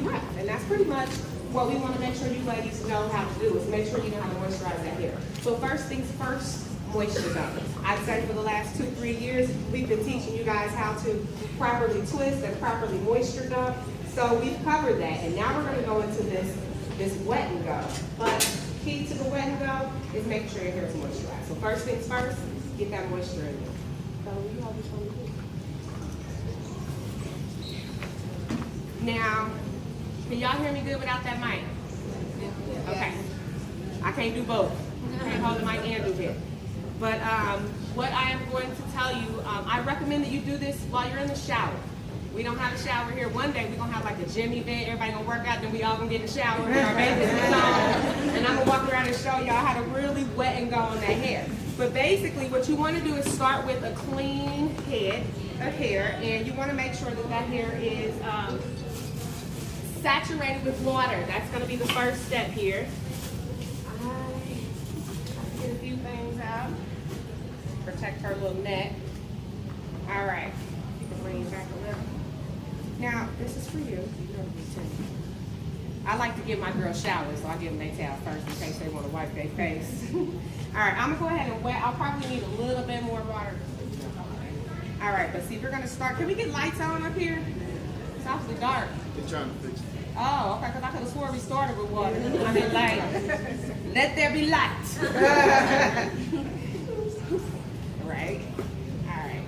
breath. And that's pretty much what we want to make sure you ladies know how to do, is make sure you know how to moisturize that hair. So first things first, moisture dump. I'd say for the last 2-3 years, we've been teaching you guys how to properly twist and properly moisture dump. So we've covered that, and now we're going to go into this wet and go. But key to the wet and go is making sure your hair is moisturized. So first things first, get that moisture in there. So you hold this for me. Now, can y'all hear me good without that mic? Okay. I can't do both. I can't hold the mic and do it. But what I am going to tell you, I recommend that you do this while you're in the shower. We don't have a shower here. One day we're going to have like a gym event. Everybody going to work out, then we all going to get in the shower. And our makeup is on. And I'm going to walk around and show y'all how to really wet and go on that hair. But basically what you want to do is start with a clean head of hair. And you want to make sure that that hair is saturated with water. That's going to be the first step here. Get a few things out. Protect her little neck. All right. You can bring it back a little. Now, this is for you. I like to give my girls showers, so I give them their towel first in case they want to wipe their face. All right, I'm going to go ahead and wet. I'll probably need a little bit more water. All right, but see, we're going to start. Can we get lights on up here? It's awfully dark. They're trying to fix it. Oh, okay, because I could have swore we started with water. I mean, like, let there be light. Right? All right.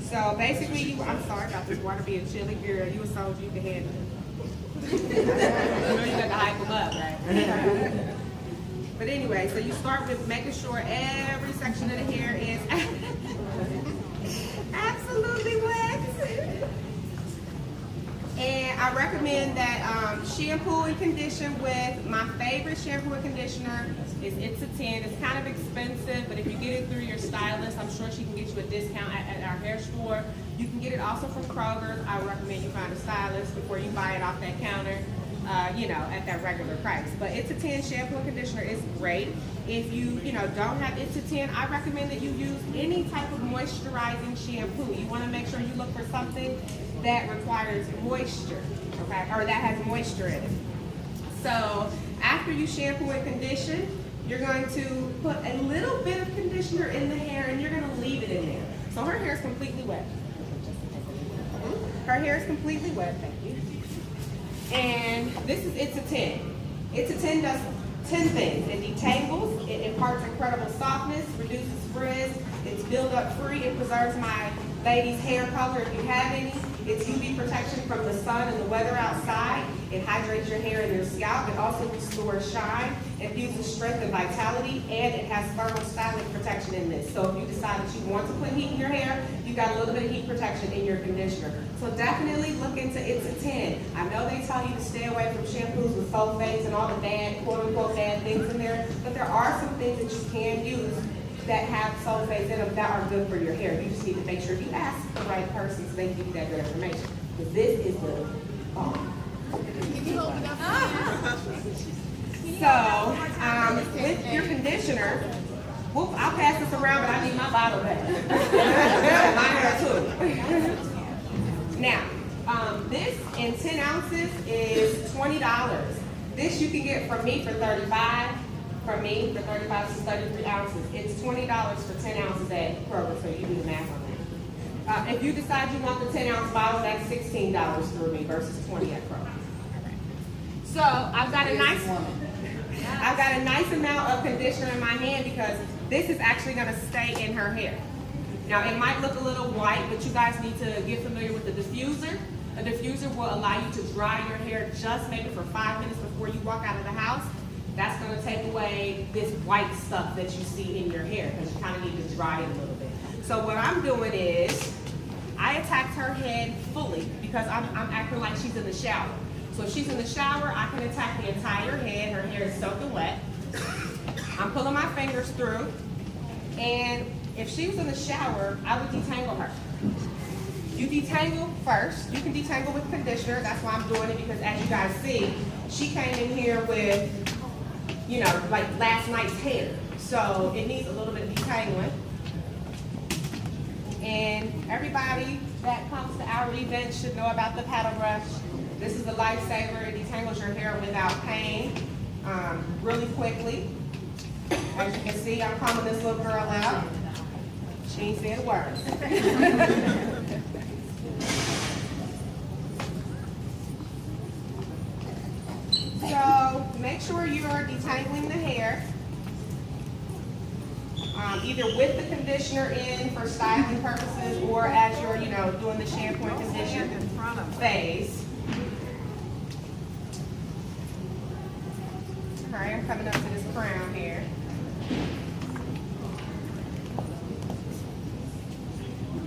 So basically, I'm sorry about this water being chilly, girl. You were told you could handle it. You know you got to hype them up, right? But anyway, so you start with making sure every section of the hair is absolutely wet. And I recommend that shampoo and condition with my favorite shampoo and conditioner. It's a 10. It's kind of expensive, but if you get it through your stylist, I'm sure she can get you a discount at our hair store. You can get it also from Kroger's. I recommend you find a stylist before you buy it off that counter, at that regular price. But it's a 10 shampoo and conditioner. It's great. If you, don't have It's a 10, I recommend that you use any type of moisturizing shampoo. You want to make sure you look for something that requires moisture, okay, or that has moisture in it. So after you shampoo and condition, you're going to put a little bit of conditioner in the hair and you're going to leave it in there. So her hair is completely wet. Her hair is completely wet, thank you. And It's a 10. It's a 10 does 10 things. It detangles, it imparts incredible softness, reduces frizz, it's build-up free, it preserves my ladies' hair color if you have any. It's UV protection from the sun and the weather outside. It hydrates your hair and your scalp. It also restores shine, infuses strength and vitality, and it has thermal styling protection in this. So if you decide that you want to put heat in your hair, you got a little bit of heat protection in your conditioner. So definitely look into It's a 10. I know they tell you to stay away from shampoos with sulfates and all the bad, quote-unquote, bad things in there, but there are some things that you can use that have sulfates in them that are good for your hair. You just need to make sure you ask the right person so they give you that good information. Because this is the bomb. So, with your conditioner, I'll pass this around, but I need my bottle back. My hair too. Now, this in 10 ounces is $20. This you can get from me for $35. From me for 35 to 33 ounces. It's $20 for 10 ounces at Kroger, so you do the math on that. If you decide you want the 10-ounce bottle, that's $16 through me versus $20 at Kroger. So I've got a nice amount of conditioner in my hand because this is actually going to stay in her hair. Now it might look a little white, but you guys need to get familiar with the diffuser. A diffuser will allow you to dry your hair just maybe for 5 minutes before you walk out of the house. That's going to take away this white stuff that you see in your hair because you kind of need to dry it a little bit. So what I'm doing is I attacked her head fully because I'm acting like she's in the shower. So if she's in the shower, I can attack the entire head. Her hair is soaking wet. I'm pulling my fingers through. And if she was in the shower, I would detangle her. You detangle first. You can detangle with conditioner. That's why I'm doing it because as you guys see, she came in here with like last night's hair. So it needs a little bit of detangling. And everybody that comes to our event should know about the paddle brush. This is a lifesaver. It detangles your hair without pain, really quickly. As you can see, I'm combing this little girl out. She ain't said words. So make sure you are detangling the hair, either with the conditioner in for styling purposes or as you're, doing the shampoo and conditioner phase. All right, I'm coming up to this crown here.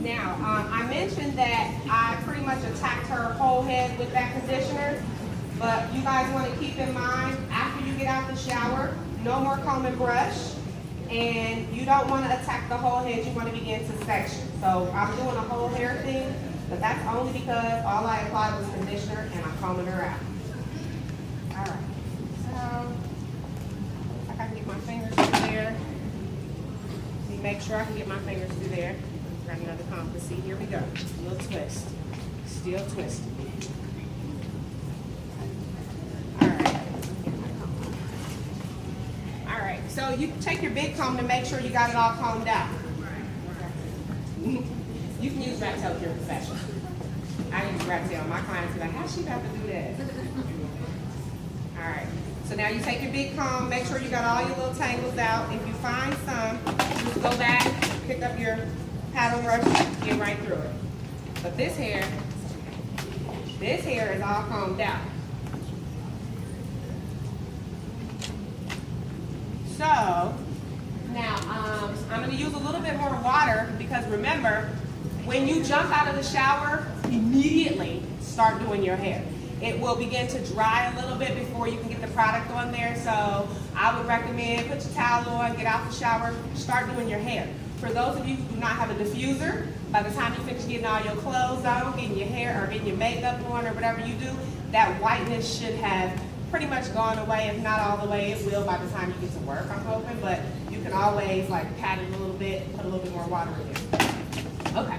Now, I mentioned that I pretty much attacked her whole head with that conditioner, but you guys want to keep in mind, after you get out the shower, no more comb and brush, and you don't want to attack the whole head, you want to begin to section. So I'm doing a whole hair thing, but that's only because all I applied was conditioner and I'm combing her out. All right, so I can get my fingers through there. Make sure I can get my fingers through there. Got another comb. See, here we go. A little twist. Still twisting. All right, so you take your big comb to make sure you got it all combed out. You can use rat tail if you're professional. I use rat tail. My clients are like, how's she about to do that? All right, so now you take your big comb, make sure you got all your little tangles out. If you find some, just go back, pick up your paddle brush, get right through it. But this hair is all combed out. So now I'm going to use a little bit more water because remember, when you jump out of the shower, immediately start doing your hair. It will begin to dry a little bit before you can get the product on there. So I would recommend put your towel on, get out the shower, start doing your hair. For those of you who do not have a diffuser, by the time you finish getting all your clothes on, getting your hair or getting your makeup on or whatever you do, that whiteness should have pretty much gone away. If not all the way, it will by the time you get to work, I'm hoping. But you can always like pat it a little bit, put a little bit more water in it. Okay.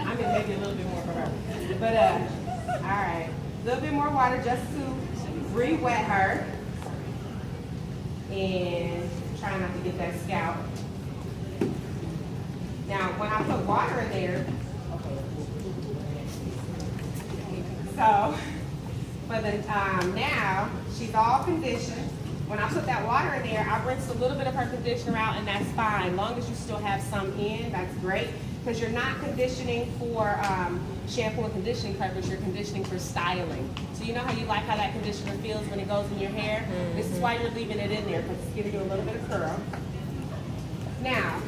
I mean, maybe a little bit more for her. But, all right. A little bit more water just to re-wet her. And try not to get that scalp. Now, when I put water in there, so, but then now she's all conditioned. When I put that water in there, I rinsed a little bit of her conditioner out, and that's fine. As long as you still have some in, that's great. Because you're not conditioning for shampoo and conditioning purpose, you're conditioning for styling. So you know how you like how that conditioner feels when it goes in your hair? Mm-hmm. This is why you're leaving it in there, because it's giving you a little bit of curl. Now,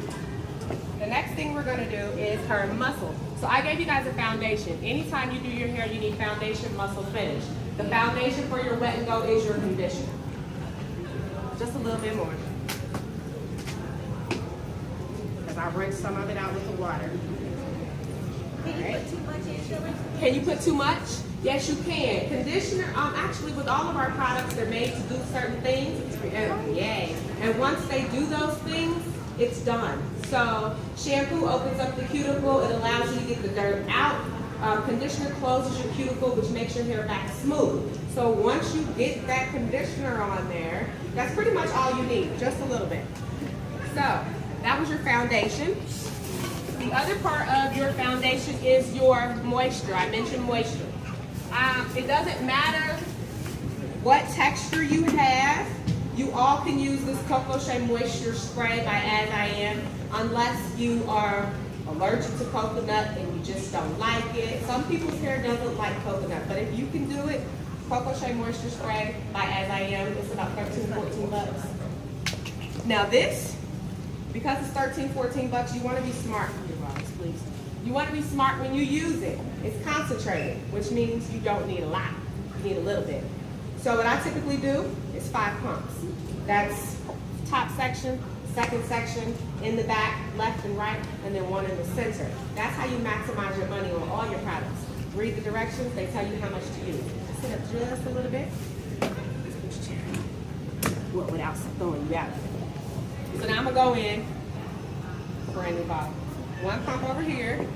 the next thing we're going to do is her muscle. So I gave you guys a foundation. Anytime you do your hair, you need foundation, muscle, finish. The foundation for your wet and go is your conditioner. Just a little bit more. Because I rinsed some of it out with the water. Can you put too much in, Shirley? Can you put too much? Yes, you can. Conditioner, actually with all of our products, they're made to do certain things. Yay. And once they do those things, it's done. So shampoo opens up the cuticle. It allows you to get the dirt out. Conditioner closes your cuticle, which makes your hair back smooth. So once you get that conditioner on there, that's pretty much all you need, just a little bit. So that was your foundation. The other part of your foundation is your moisture. I mentioned moisture. It doesn't matter what texture you have. You all can use this Coco Shea Moisture Spray by As I Am, unless you are allergic to coconut and you just don't like it. Some people's hair doesn't like coconut, but if you can do it, Coco Shea Moisture Spray by As I Am, it's about 13, 14 bucks. Now this, because it's 13, 14 bucks, you want to be smart with your products, please. You want to be smart when you use it. It's concentrated, which means you don't need a lot. You need a little bit. So what I typically do is 5 pumps. That's top section, second section, in the back, left and right, and then one in the center. That's how you maximize your money on all your products. Read the directions, they tell you how much to use. Sit up just a little bit. Put your chair. Well, without throwing you out. So now I'm gonna go in brand new bottle. One pump over here.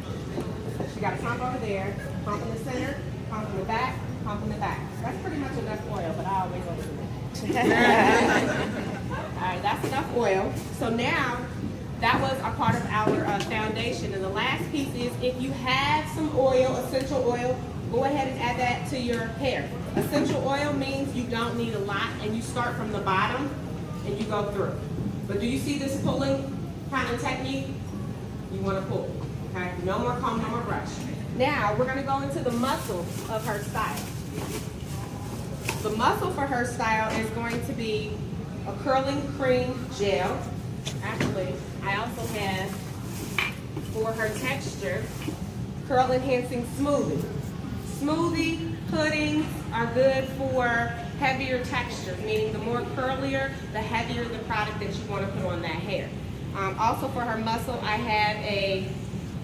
She got a pump over there, pump in the center, pump in the back, pump in the back. That's pretty much enough oil, but I always overdo it. All right, that's enough oil. So now, that was a part of our foundation. And the last piece is, if you have some oil, essential oil, go ahead and add that to your hair. Essential oil means you don't need a lot, and you start from the bottom and you go through. But do you see this pulling kind of technique? You want to pull, okay? No more comb, no more brush. Now, we're going to go into the muscle of her style. The muscle for her style is going to be a curling cream gel. Actually, I also have, for her texture, curl enhancing smoothie. Smoothie puddings are good for heavier textures, meaning the more curlier, the heavier the product that you want to put on that hair. Also for her muscle, I have a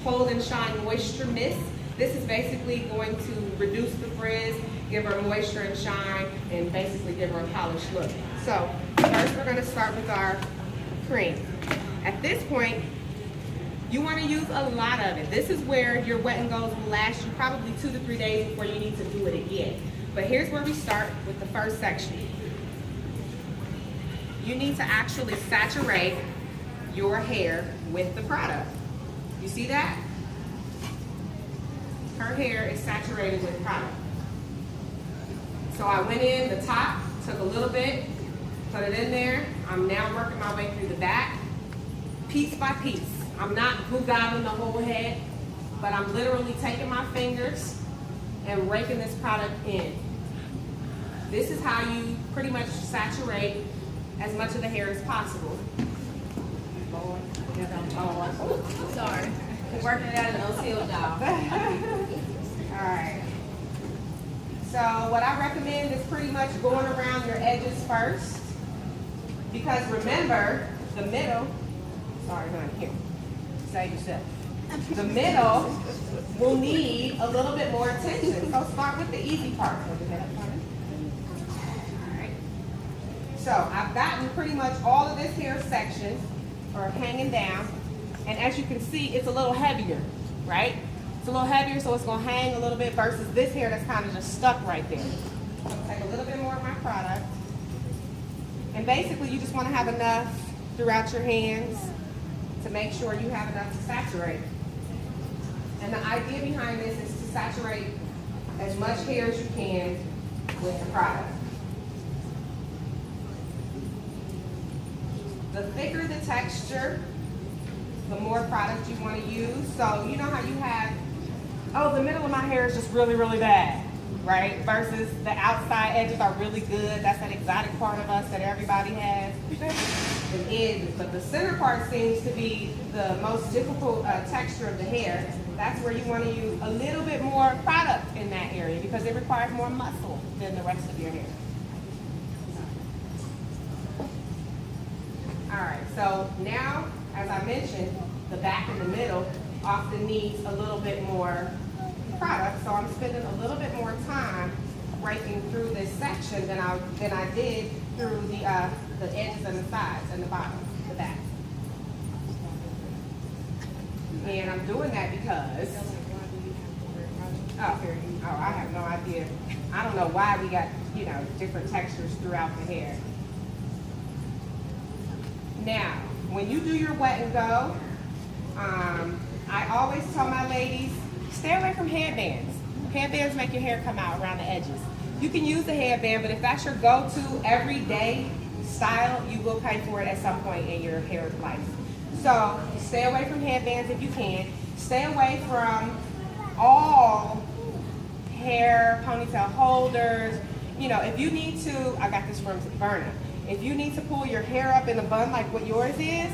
Hold and Shine Moisture Mist. This is basically going to reduce the frizz, give her moisture and shine, and basically give her a polished look. So first we're going to start with our cream. At this point, you want to use a lot of it. This is where your wet and goes will last you probably 2 to 3 days before you need to do it again. But here's where we start with the first section. You need to actually saturate your hair with the product. You see that? Her hair is saturated with product. So I went in the top, took a little bit, put it in there. I'm now working my way through the back, piece by piece. I'm not gouging the whole head, but I'm literally taking my fingers and raking this product in. This is how you pretty much saturate as much of the hair as possible. Oh, sorry. Working it out in those heel job. Alright. So what I recommend is pretty much going around your edges first. Because remember, the middle, sorry, honey, here, save yourself. The middle will need a little bit more attention. So start with the easy part. Alright. So I've gotten pretty much all of this hair section, or hanging down. And as you can see, it's a little heavier, right? It's a little heavier, so it's gonna hang a little bit versus this hair that's kind of just stuck right there. So I'm gonna take a little bit more of my product. And basically, you just wanna have enough throughout your hands to make sure you have enough to saturate. And the idea behind this is to saturate as much hair as you can with the product. The thicker the texture, the more product you want to use. So you know how you have, oh, the middle of my hair is just really, really bad, right? Versus the outside edges are really good. That's that exotic part of us that everybody has. It is, but the center part seems to be the most difficult texture of the hair. That's where you want to use a little bit more product in that area because it requires more muscle than the rest of your hair. All right, so now, as I mentioned, the back and the middle often needs a little bit more product, so I'm spending a little bit more time breaking through this section than I did through the edges and the sides and the bottom, the back. And I'm doing that because, I have no idea. I don't know why we got, different textures throughout the hair. Now, when you do your wet and go, I always tell my ladies, stay away from headbands. Headbands make your hair come out around the edges. You can use the headband, but if that's your go-to everyday style, you will pay for it at some point in your hair life. So stay away from headbands if you can. Stay away from all hair ponytail holders. If you need to, I got this from Verna. If you need to pull your hair up in a bun like what yours is,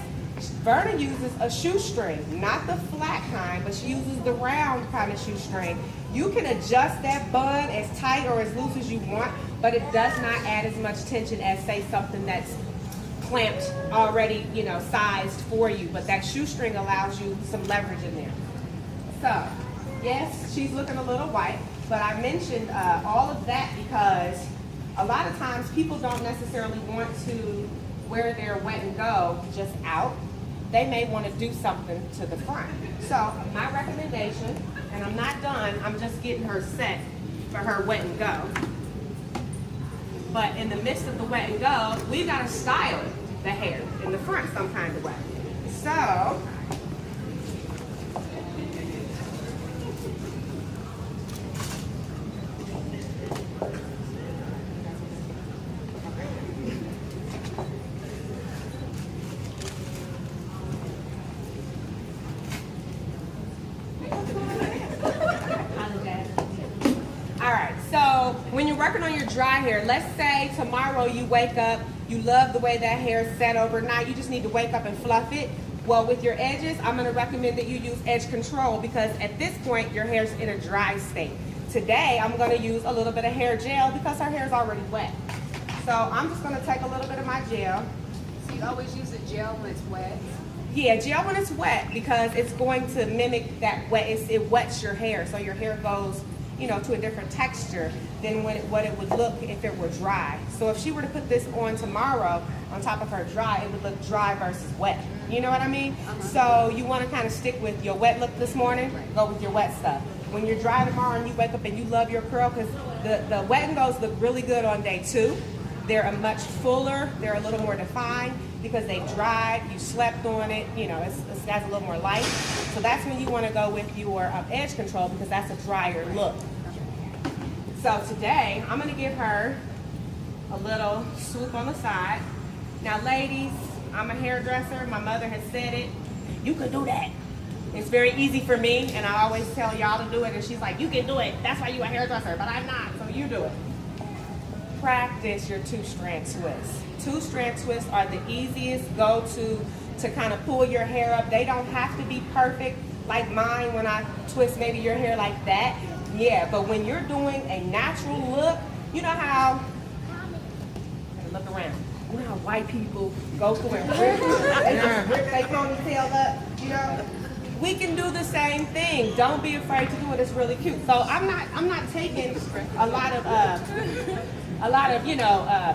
Verna uses a shoestring, not the flat kind, but she uses the round kind of shoestring. You can adjust that bun as tight or as loose as you want, but it does not add as much tension as, say, something that's clamped already, sized for you. But that shoestring allows you some leverage in there. So, yes, she's looking a little white, but I mentioned all of that because a lot of times people don't necessarily want to wear their wet and go just out. they may want to do something to the front. So my recommendation, and I'm not done, I'm just getting her set for her wet and go. But in the midst of the wet and go, we've got to style the hair in the front some kind of way. So, when you're working on your dry hair, let's say tomorrow you wake up, you love the way that hair is set overnight, you just need to wake up and fluff it. Well, with your edges, I'm going to recommend that you use edge control because at this point, your hair's in a dry state. Today, I'm going to use a little bit of hair gel because her hair's already wet. So I'm just going to take a little bit of my gel. So you always use the gel when it's wet? Yeah, gel when it's wet because it's going to mimic that wet. It wets your hair, so your hair goes, you know, to a different texture than what it would look if it were dry. So if she were to put this on tomorrow on top of her dry, it would look dry versus wet. You know what I mean? So you want to kind of stick with your wet look this morning, go with your wet stuff. When you're dry tomorrow and you wake up and you love your curl, because the wet and goes look really good on day 2. They're a much fuller, they're a little more defined because they dried, you slept on it, you know, it's got a little more light. So that's when you want to go with your edge control because that's a drier look. So today, I'm going to give her a little swoop on the side. Now ladies, I'm a hairdresser, my mother has said it, you can do that. It's very easy for me and I always tell y'all to do it and she's like, you can do it, that's why you're a hairdresser, but I'm not, so you do it. Practice your 2-strand twists. 2-strand twists are the easiest go-to to kind of pull your hair up. They don't have to be perfect like mine when I twist maybe your hair like that. Yeah, but when you're doing a natural look, you know how, look around, you know how white people go through and rip their ponytail up, you know? We can do the same thing. Don't be afraid to do it, it's really cute. So I'm not taking a lot of you know,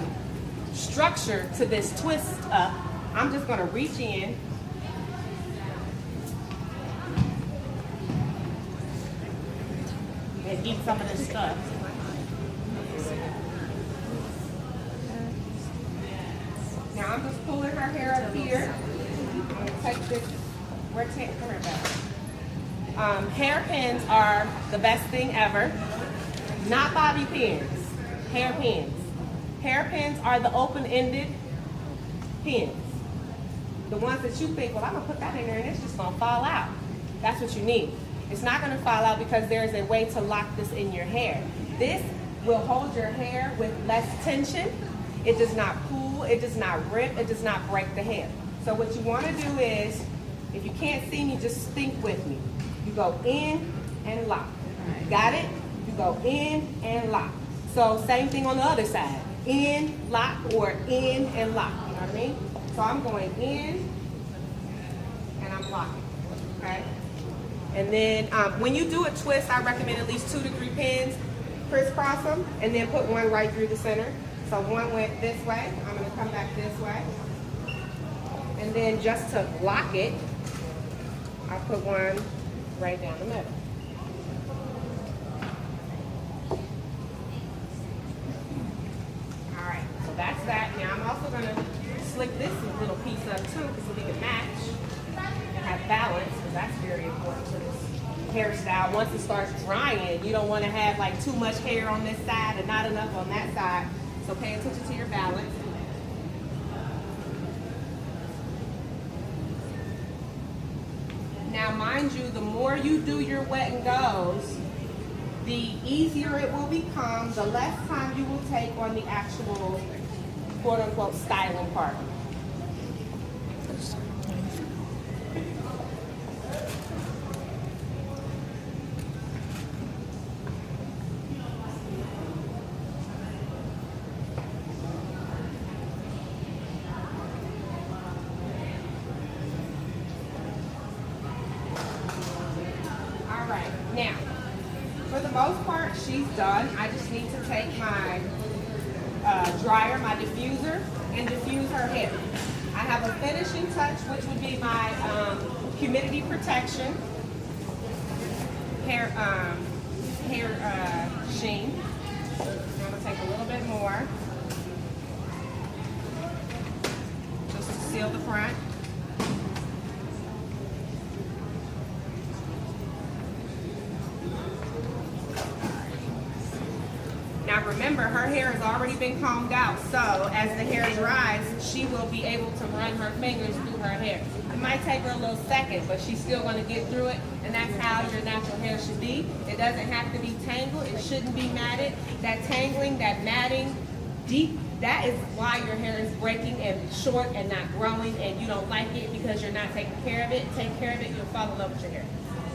structure to this twist up. I'm just gonna reach in and eat some of this stuff. Now I'm just pulling her hair up here. I'm gonna take this rectangle back. Hairpins are the best thing ever. Not bobby pins, hairpins. Hairpins are the open-ended pins. The ones that you think, well, I'm gonna put that in there and it's just gonna fall out. That's what you need. It's not gonna fall out because there's a way to lock this in your hair. This will hold your hair with less tension. It does not pull, it does not rip, it does not break the hair. So what you wanna do is, if you can't see me, just think with me. You go in and lock. Got it? You go in and lock. So same thing on the other side. In, lock, or in and lock. You know what I mean? So I'm going in and I'm locking. Okay? And then when you do a twist, I recommend at least 2 to 3 pins. Crisscross them and then put one right through the center. So one went this way. I'm going to come back this way. And then just to lock it, I'll put one right down the middle. All right, so that's that. Now I'm also going to slick this little piece up too because we can match and have balance because that's very important to this hairstyle. Once it starts drying, you don't want to have like too much hair on this side and not enough on that side. So pay attention to your balance. Now, mind you, the more you do your wet and goes, the easier it will become, the less time you will take on the actual quote-unquote styling part. Now, for the most part, she's done. I just need to take my dryer, my diffuser, and diffuse her hair. I have a finishing touch, which would be my humidity protection hair sheen. I'm gonna take a little bit more, just to seal the front. Now remember, her hair has already been combed out, so as the hair dries, she will be able to run her fingers through her hair. It might take her a little second, but she's still going to get through it, and that's how your natural hair should be. It doesn't have to be tangled. It shouldn't be matted. That tangling, that matting, deep, that is why your hair is breaking and short and not growing, and you don't like it because you're not taking care of it. Take care of it, you'll fall in love with your hair.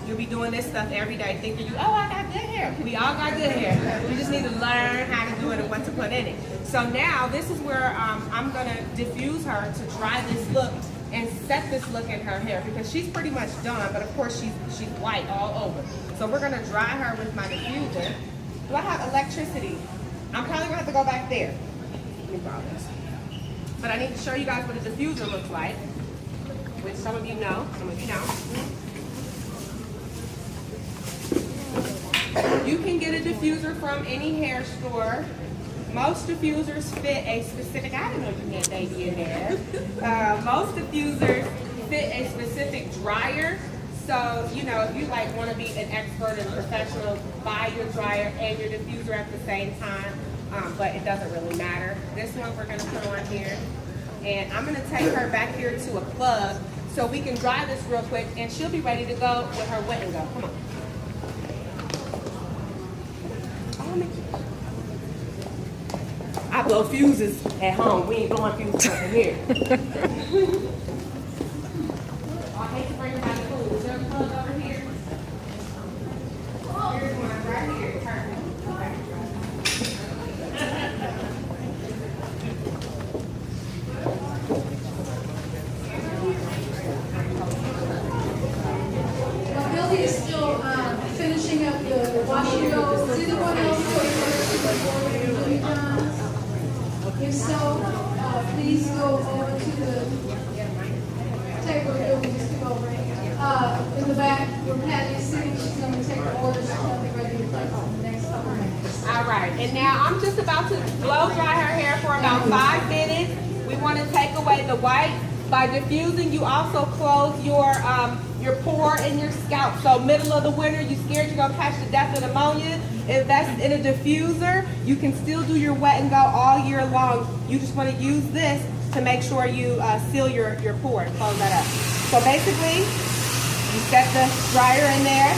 You'll be doing this stuff every day thinking I got good hair. We all got good hair. We just need to learn how to do it and what to put in it. So now this is where I'm gonna diffuse her to dry this look and set this look in her hair because she's pretty much done, but of course she's white all over. So we're gonna dry her with my diffuser. Do I have electricity? I'm probably gonna have to go back there. Let me borrow this. But I need to show you guys what a diffuser looks like, which some of you know, some of you don't. You can get a diffuser from any hair store. Most diffusers fit a specific, I didn't know you had baby in there. Most diffusers fit a specific dryer. So, you know, if you like want to be an expert and professional, buy your dryer and your diffuser at the same time. But it doesn't really matter. This one we're going to put on here. And I'm going to take her back here to a plug so we can dry this real quick and she'll be ready to go with her wet and go. Come on. I blow fuses at home. We ain't blowing fuses up in here. I hate to bring about the food. Is there a plug over here? Here's one right here. Perfect. While Billy is still finishing up the washing go, is anyone else going to done? If so, please go over to the table that we just took over. In the back, where Patty is sitting, she's going to take the orders and be ready to play for the next couple of minutes. All right, and now I'm just about to blow dry her hair for about 5 minutes. We want to take away the white. By diffusing, you also close your pore in your scalp. So middle of the winter, you scared you're gonna catch the death of pneumonia. If that's in a diffuser, you can still do your wet and go all year long. You just want to use this to make sure you seal your pore and close that up. So basically, you set the dryer in there.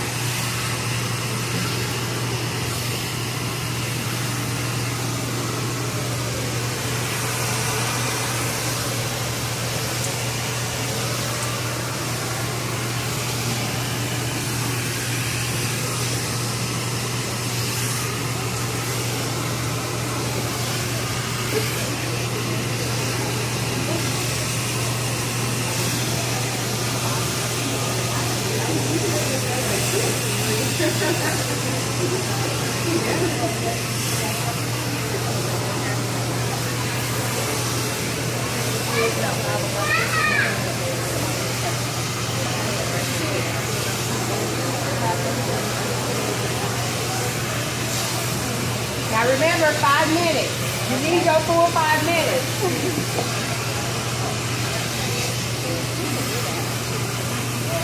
Now remember, 5 minutes. You need your full 5 minutes.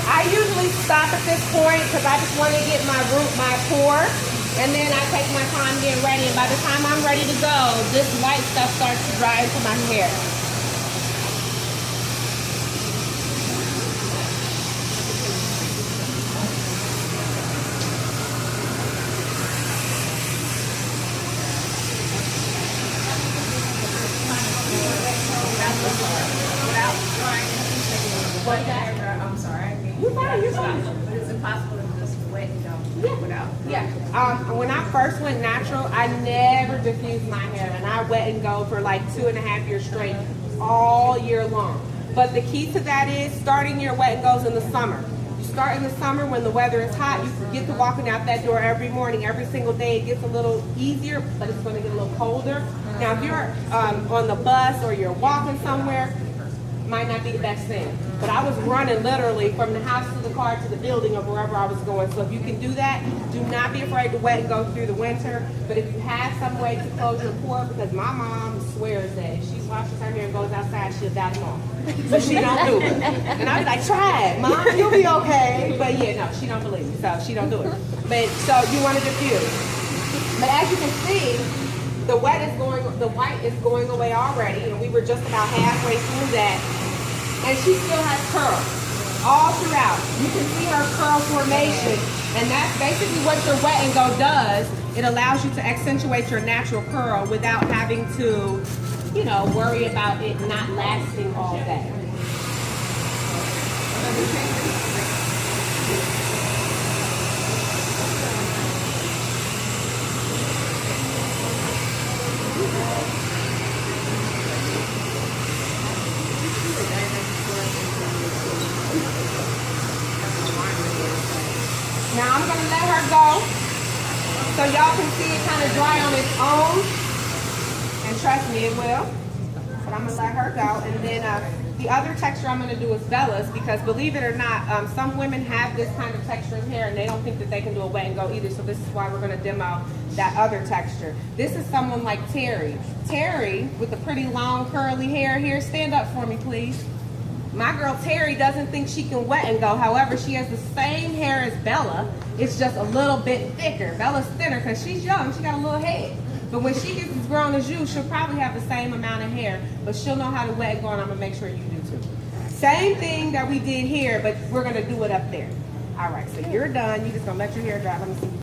I usually stop at this point because I just want to get my pore, and then I take my time getting ready. And by the time I'm ready to go, this white stuff starts to dry into my hair. I'm sorry. You're fine. But is it possible to just wet and go without? Yeah. When I first went natural, I never diffused my hair, and I wet and go for like 2.5 years straight, all year long. But the key to that is starting your wet and goes in the summer. You start in the summer when the weather is hot. You get to walking out that door every morning, every single day. It gets a little easier, but it's going to get a little colder. Now, if you're on the bus or you're walking somewhere, might not be the best thing. But I was running literally from the house to the car to the building or wherever I was going. So if you can do that, do not be afraid to wet and go through the winter. But if you have some way to close your pore, because my mom swears that if she washes her hair and goes outside, she'll die tomorrow. So she don't do it. And I was like, try it, Mom, you'll be okay. But yeah, no, she don't believe me, so she don't do it. But so you want to diffuse. But as you can see, the white is going away already, and we were just about halfway through that. And she still has curls all throughout. You can see her curl formation, and that's basically what your wet and go does. It allows you to accentuate your natural curl without having to, you know, worry about it not lasting all day. Now I'm gonna let her go so y'all can see it kind of dry on its own. And trust me, it will. But I'm gonna let her go. And then the other texture I'm gonna do is Bella's, because believe it or not, some women have this kind of texture in hair and they don't think that they can do a wet and go either. So this is why we're gonna demo that other texture. This is someone like Terry. Terry with the pretty long curly hair here. Stand up for me, please. My girl Terry doesn't think she can wet and go. However, she has the same hair as Bella. It's just a little bit thicker. Bella's thinner because she's young. She got a little head. But when she gets as grown as you, she'll probably have the same amount of hair. But she'll know how to wet and go, and I'm going to make sure you do too. Same thing that we did here, but we're going to do it up there. All right, so you're done. You're just going to let your hair dry. Let me see.